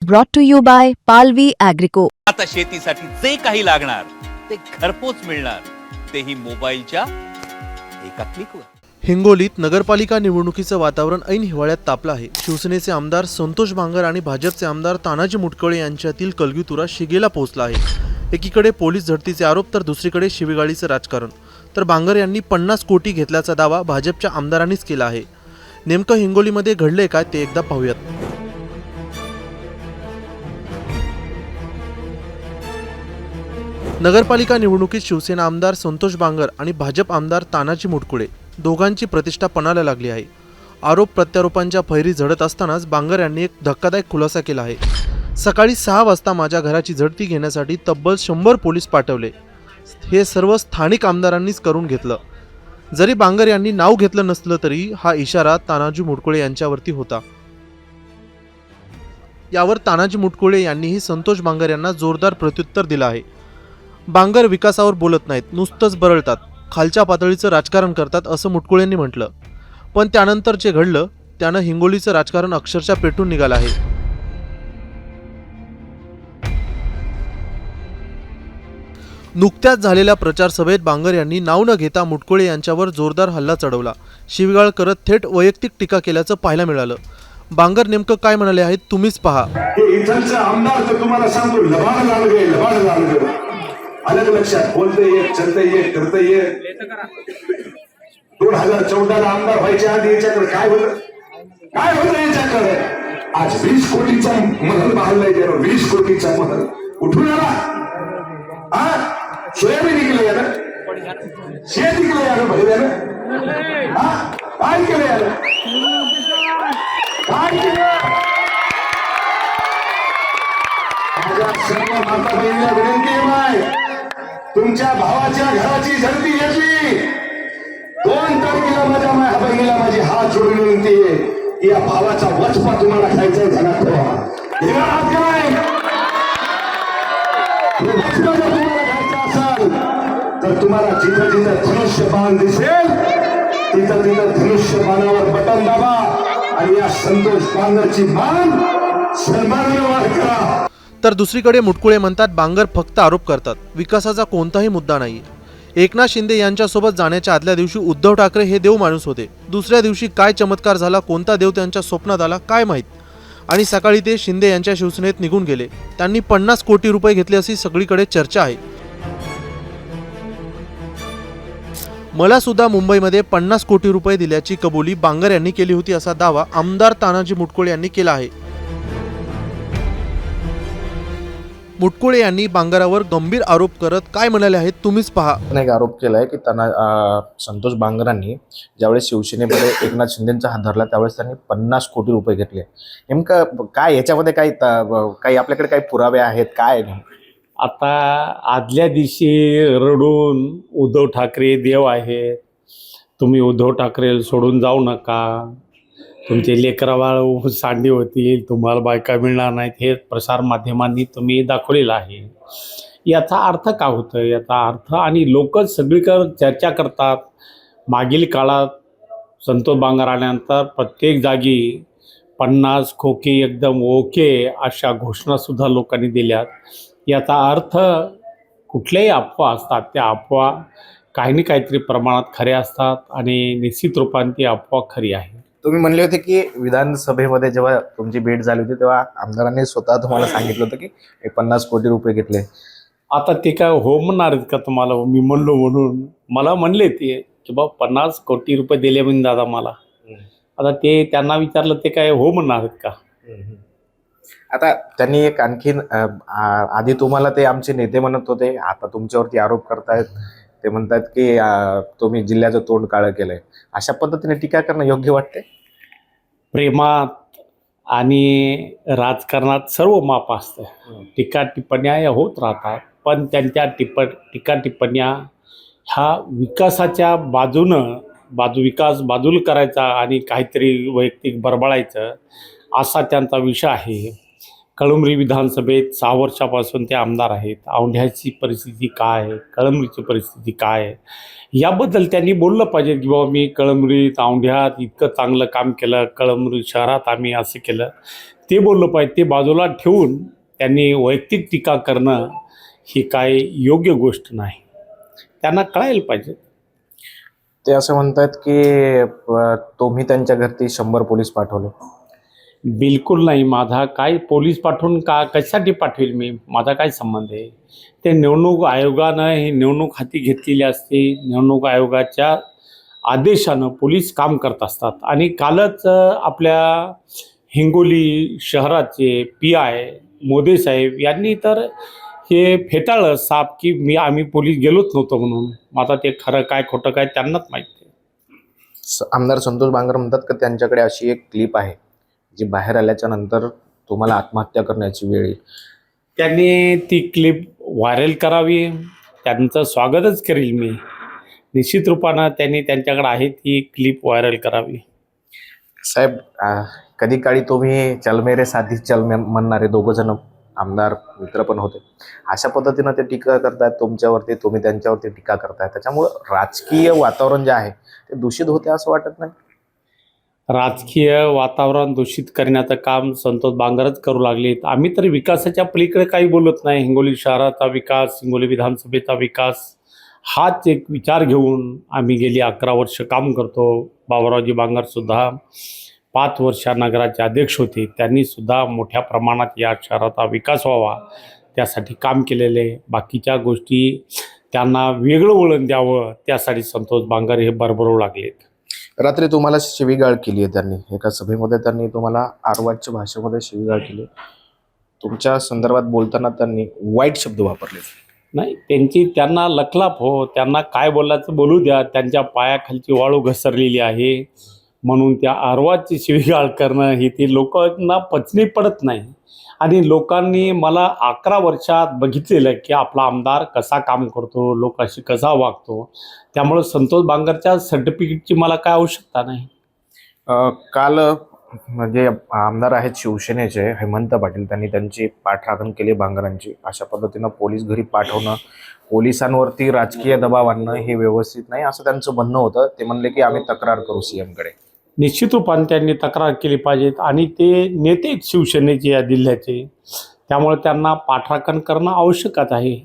brought to you by Palvi Agrico. आता शेतीसाठी जे काही लागणार ते घरपोच मिळणार, तेही मोबाईलच्या एका क्लिकवर. हिंगोलीत नगरपालिका निवडणुकीचं वातावरण ऐन हिवाळ्यात तापलं आहे. शिवसेनेचे आमदार संतोष बांगर आणि भाजपचे आमदार तानाजी मुटकुळे यांच्यातील कलगीतुरा शिगेला पोहोचला आहे. एकीकडे पोलीस झडतीचे आरोप तर दुसरीकडे शिवीगाळीचं राजकारण. तर बांगर यांनी 50 कोटी घेतल्याचा दावा भाजपच्या आमदारांनीच केला आहे. नेमकं हिंगोलीमध्ये घडले काय ते एकदा पाहूयात. नगरपालिका निवडणुकीत शिवसेना आमदार संतोष बांगर आणि भाजप आमदार तानाजी मुटकुळे दोघांची प्रतिष्ठा पणाला लागली आहे. आरोप प्रत्यारोपांच्या फैरी झडत असतानाच बांगर यांनी एक धक्कादायक खुलासा केला आहे. सकाळी 6 वाजता माझ्या घराची झडती घेण्यासाठी तब्बल 100 पोलीस पाठवले. हे सर्व स्थानिक आमदारांनीच करून घेतलं. जरी बांगर यांनी नाव घेतलं नसलं तरी हा इशारा तानाजी मुटकुळे यांच्यावरती होता. यावर तानाजी मुटकुळे यांनीही संतोष बांगर यांना जोरदार प्रत्युत्तर दिलं आहे. बांगर विकासावर बोलत नाहीत, नुसतंच बरळतात, खालच्या पातळीचं राजकारण करतात असं मुटकुळेंनी म्हटलं. पण त्यानंतर जे घडलं त्यानं हिंगोलीचं राजकारण अक्षरशः पेटून निघालं आहे. नुकत्याच झालेल्या प्रचार सभेत बांगर यांनी नाव न घेता मुटकुळे यांच्यावर जोरदार हल्ला चढवला. शिवीगाळ करत थेट वैयक्तिक टीका केल्याचं पाहायला मिळालं. बांगर नेमकं काय म्हणाले आहेत तुम्हीच पहा. आमदार तर तुम्हाला सांगतो लबाड अलग लक्षात बोलते ये चलते ये करते ये. 2014 आमदार व्हायच्या आधी याच्याकडे काय होतं याच्याकडे. आज 20 कोटीचा महल बांधलाय त्यावर. 20 कोटीचा महल कुठून आला? सोयाबीन निघले यानं, शेत निघले यानं, भरल्यानं. काय केलं यानं, काय केलं? माझ्या सर्व माता बहिणीला विनंती आहे, तुमच्या भावाच्या घराची झडती घेतली 2 तारखेला माझ्या बहिणीला माझी हात जोडून विनंती आहे की या भावाचा वचपा तुम्हाला खायचा झाला ठेवा. वचपा जर तुम्हाला खायचा असेल तर तुम्हाला जिथं जिथं धनुष्यबाण दिसेल तिथं तिथं धनुष्यबाणावर बटन दाबा आणि या संतोष बांगरची मान सन्मानाने वाढ करा. तर दुसरीकडे मुटकुळे म्हणतात बांगर फक्त आरोप करतात, विकासाचा कोणताही मुद्दा नाही. एकनाथ शिंदे यांच्यासोबत जाण्याच्या आदल्या दिवशी उद्धव ठाकरे हे देव माणूस होते. दुसऱ्या दिवशी काय चमत्कार झाला, कोणता देव त्यांच्या स्वप्नात आला काय माहीत. आणि सकाळी ते शिंदे यांच्या शिवसेनेत निघून गेले. त्यांनी 50 कोटी रुपये घेतले अशी सगळीकडे चर्चा आहे. मला सुद्धा मुंबईमध्ये 50 कोटी रुपये दिल्याची कबुली बांगर यांनी केली होती असा दावा आमदार तानाजी मुटकुळे यांनी केला आहे. मुटकुळे यांनी बांगरावर गंभीर आरोप करत काय म्हणाले आहेत तुम्हीच पहा. एक आरोप केलाय की संतोष बांगरांनी ज्यावेळेस शिवसेनेमध्ये एकनाथ शिंदेचा हात धरला त्यावेळेस त्यांनी 50 कोटी रुपये घेतले. नेमकं काय याच्यामध्ये काही आपल्याकडे काही पुरावे आहेत काय? आता आदल्या दिवशी रडून उद्धव ठाकरे देव आहेत, तुम्ही उद्धव ठाकरे सोडून जाऊ नका, तुमचे लेकराबाळ सांडी होतील, तुम्हाला बायका मिळणार नाहीत, हे प्रसार माध्यमांनी तुम्ही दाखवलेलं आहे. याचा अर्थ काय होतं? याचा अर्थ आणि लोक सगळीकडे चर्चा करतात. मागील काळात संतोष बांगर आल्यानंतर प्रत्येक जागी 50 खोके एकदम ओके अशा घोषणासुद्धा लोकांनी दिल्यात. याचा अर्थ कुठल्याही अफवा असतात त्या अफवा काही ना काहीतरी प्रमाणात खऱ्या असतात आणि निश्चित रूपाने ती अफवा खरी आहे. तुम्ही म्हणले होते की विधानसभेमध्ये जेव्हा तुमची भेट झाली होती तेव्हा आमदारांनी स्वतः तुम्हाला सांगितलं होतं की 50 कोटी रुपये घेतले. आता ते काय हो म्हणणार आहेत का तुम्हाला? मी म्हणलो म्हणून मला म्हणले ते की बा 50 कोटी रुपये दिले म्हणजे दादा मला. आता ते त्यांना विचारलं ते काय हो म्हणणार आहेत का? आता त्यांनी एक आणखीन आधी तुम्हाला ते आमचे नेते म्हणत होते, आता तुमच्यावरती आरोप करतायत. ते म्हणतात की तुम्ही जिल्ह्याचं तोंड काळं केलंय. अशा पद्धतीने टीका करणं योग्य वाटते? प्रेमात आणि राजकारणात सर्व माप असतं. टीका टिप्पण्या या होत राहतात, पण त्यांच्या टीका टिप्पण्या ह्या विकासाच्या विकास बाजूला करायचा आणि काहीतरी वैयक्तिक बरबळायचं असा त्यांचा विषय आहे. कळमरी विधानसभेत 6 वर्षापासून ते आमदार आहेत. औंढ्याची परिस्थिती काय आहे, कळमरीची परिस्थिती काय आहे याबद्दल त्यांनी बोललं पाहिजे की बाबा मी कळमरीत औंढ्यात इतकं चांगलं काम केलं, कळमरी शहरात आम्ही असं केलं. ते बोललं पाहिजे. ते बाजूला ठेवून त्यांनी वैयक्तिक टीका करणं ही काय योग्य गोष्ट नाही. त्यांना कळायला पाहिजे. ते असं म्हणतात की तुम्ही त्यांच्या घरती 100 पोलीस पाठवले. बिलकुल नाही. माझा काय पोलीस पाठवून कशासाठी पाठवेल मी? माझा काय संबंध आहे? ते निवडणूक आयोगानं ही निवडणूक हाती घेतलेली असते. निवडणूक आयोगाच्या आदेशानं पोलीस काम करत असतात. आणि कालच आपल्या हिंगोली शहराचे PI मोदे साहेब यांनी तर हे फेटाळलं साप की आम्ही पोलीस गेलोच नव्हतो म्हणून. आता ते खरं काय खोटं काय त्यांनाच माहिती आहे. आमदार संतोष बांगर म्हणतात की त्यांच्याकडे अशी एक क्लिप आहे जी बाहेर आल्याच्या नंतर तुम्हाला आत्महत्या करण्याची वेळ येईल. त्यांनी ती क्लिप व्हायरल करावी. त्यांचं स्वागतच करेल मी. निश्चित रूपानं त्यांनी त्यांच्याकडे आहे ती क्लिप व्हायरल करावी. साहेब, कधी काळी तुम्ही चल मेरे साथी चल म्हणणारे दोघं जण आमदार मित्र पण होते. अशा पद्धतीनं ते टीका करतायत तुमच्यावरती, तुम्ही त्यांच्यावरती टीका करताय. त्याच्यामुळं राजकीय वातावरण जे आहे ते दूषित होते असं वाटत नाही? राजकीय वातावरण दूषित करण्याचं काम संतोष बांगरच करू लागलेत. आम्ही तर विकासाच्या पलीकडे काही बोलत नाही. हिंगोली शहराचा विकास, हिंगोली विधानसभेचा विकास हाच एक विचार घेऊन आम्ही गेली 11 वर्ष काम करतो. बाबुरावजी बांगरसुद्धा 5 वर्ष नगराचे अध्यक्ष होते. त्यांनीसुद्धा मोठ्या प्रमाणात या शहराचा विकास व्हावा त्यासाठी काम केलेले. बाकीच्या गोष्टी त्यांना वेगळं वळण द्यावं त्यासाठी संतोष बांगर हे बरबरू लागलेत. रात्री तुम्हाला शिवीगाळ केली आहे त्यांनी. एका सभेमध्ये त्यांनी तुम्हाला आरवाच्या भाषेमध्ये शिवीगाळ केली. तुमच्या संदर्भात बोलताना त्यांनी वाईट शब्द वापरले. नाही, त्यांना लखलाप हो. त्यांना काय बोलायचं बोलू द्या. त्यांच्या पायाखालची वाळू घसरलेली आहे म्हणून त्या आरवाची शिवीगाळ करणं ही ती लोकांना पचनी पडत नाही. आणि लोकांनी मला 11 वर्षात बघितलेलं की आपला आमदार कसा काम करतो, लोकांशी कसा वागतो. त्यामुळं संतोष बांगरच्या सर्टिफिकेटची मला काय आवश्यकता नाही. काल म्हणजे आमदार आहेत शिवसेनेचे हेमंत पाटील, त्यांनी त्यांची पाठराखण केली बांगरांची. अशा पद्धतीनं पोलीस घरी पाठवणं, पोलिसांवरती राजकीय दबाव आणणं हे व्यवस्थित नाही असं त्यांचं म्हणणं होतं. ते म्हणले की आम्ही तक्रार करू CM कडे. निश्चित रूपाने त्यांनी तक्रार केली पाहिजेत. आणि ते नेते आहेत शिवसेनेचे या जिल्ह्याचे, त्यामुळे त्यांना पाठराखण करणं आवश्यकच आहे.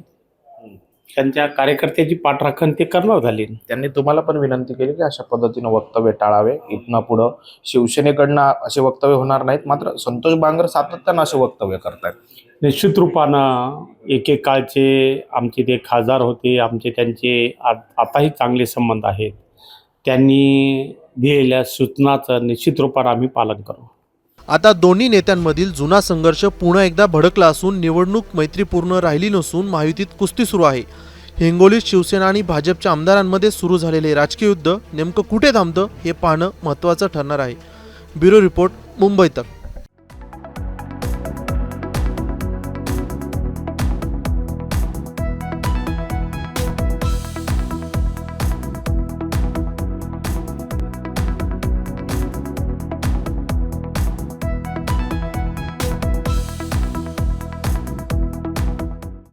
त्यांच्या कार्यकर्त्याची पाठराखण ते करणार झाले. त्यांनी तुम्हाला पण विनंती केली की अशा पद्धतीनं वक्तव्य टाळावे. इथनं पुढं शिवसेनेकडनं असे वक्तव्य होणार नाहीत. मात्र संतोष बांगर सातत्यानं असे वक्तव्य करतात. निश्चित रूपानं एकेकाळचे आमचे ते खासदार होते, आमचे त्यांचे आताही चांगले संबंध आहेत. त्यांनी दिलेल्या सूचनाचं निश्चित रूपानं आम्ही पालन करू. आता दोन्ही नेत्यांमधील जुना संघर्ष पुन्हा एकदा भडकला असून निवडणूक मैत्रीपूर्ण राहिली नसून महायुतीत कुस्ती सुरू आहे. हिंगोलीत शिवसेना आणि भाजपच्या आमदारांमध्ये सुरू झालेले राजकीय युद्ध नेमकं कुठे थांबतं हे पाहणं महत्त्वाचं ठरणार आहे. ब्युरो रिपोर्ट, मुंबई तक.